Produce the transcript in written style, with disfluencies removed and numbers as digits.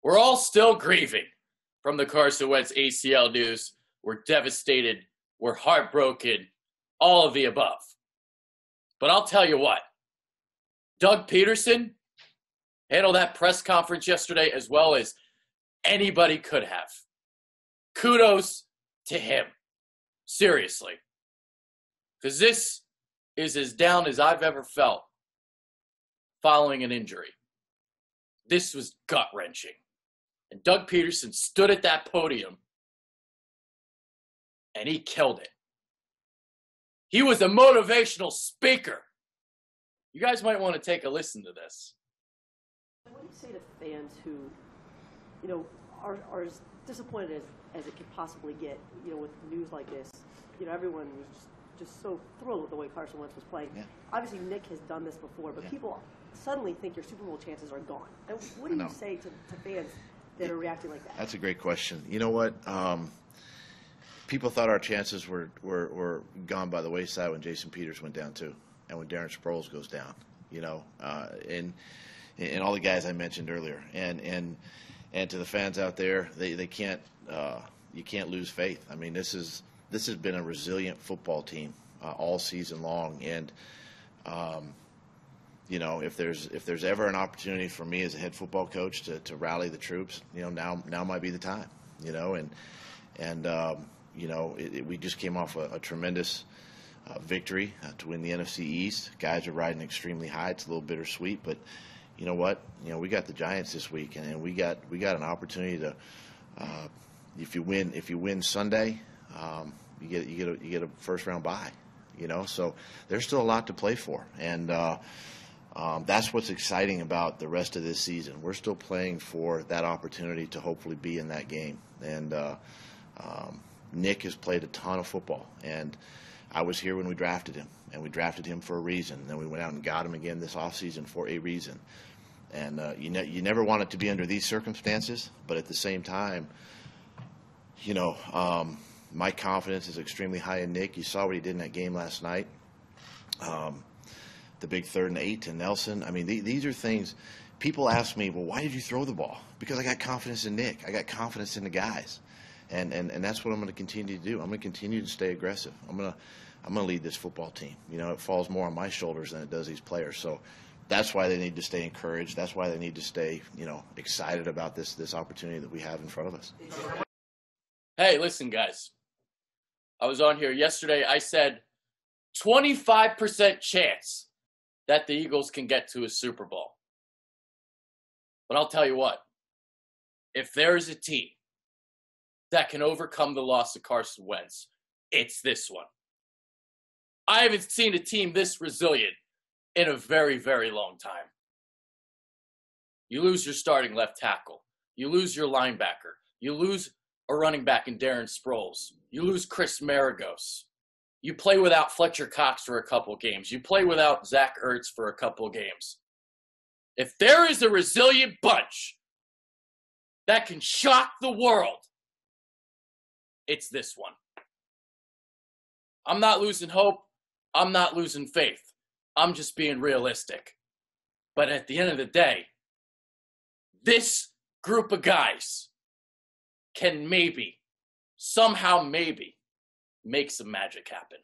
We're all still grieving from the Carson Wentz ACL news. We're devastated. We're heartbroken. All of the above. But I'll tell you what. Doug Pederson handled that press conference yesterday as well as anybody could have. Kudos to him. Seriously. Because this is as down as I've ever felt following an injury. This was gut-wrenching. And Doug Pederson stood at that podium and he killed it. He was a motivational speaker. You guys might want to take a listen to this. What do you say to fans who, are as disappointed as it could possibly get, with news like this? Everyone was just so thrilled with the way Carson Wentz was playing. Yeah. Obviously, Nick has done this before, but people suddenly think your Super Bowl chances are gone. And what do you say to fans that are reacting like that? That's a great question. You know what? People thought our chances were gone by the wayside when Jason Peters went down too, and when Darren Sproles goes down. And all the guys I mentioned earlier, and to the fans out there, they can't you can't lose faith. I mean, this has been a resilient football team all season long, and if there's ever an opportunity for me as a head football coach to rally the troops, now might be the time. We just came off a tremendous victory to win the NFC East. Guys are riding extremely high. It's a little bittersweet, but you know what? We got the Giants this week, and we got an opportunity to. If you win Sunday, you get a first round bye. So there's still a lot to play for, and that's what's exciting about the rest of this season. We're still playing for that opportunity to hopefully be in that game, and Nick has played a ton of football, and I was here when we drafted him, and we drafted him for a reason. And then we went out and got him again this offseason for a reason. And you never want it to be under these circumstances, but at the same time, my confidence is extremely high in Nick. You saw what he did in that game last night. The big 3rd and 8 to Nelson. I mean, these are things. People ask me, well, why did you throw the ball? Because I got confidence in Nick. I got confidence in the guys. And that's what I'm going to continue to do. I'm going to continue to stay aggressive. I'm going to lead this football team. It falls more on my shoulders than it does these players. So that's why they need to stay encouraged. That's why they need to stay, excited about this opportunity that we have in front of us. Hey, listen, guys. I was on here yesterday. I said 25% chance that the Eagles can get to a Super Bowl. But I'll tell you what. If there is a team that can overcome the loss of Carson Wentz, it's this one. I haven't seen a team this resilient in a very, very long time. You lose your starting left tackle. You lose your linebacker. You lose a running back in Darren Sproles. You lose Chris Maragos. You play without Fletcher Cox for a couple games. You play without Zach Ertz for a couple games. If there is a resilient bunch that can shock the world, it's this one. I'm not losing hope. I'm not losing faith. I'm just being realistic. But at the end of the day, this group of guys can somehow maybe, make some magic happen.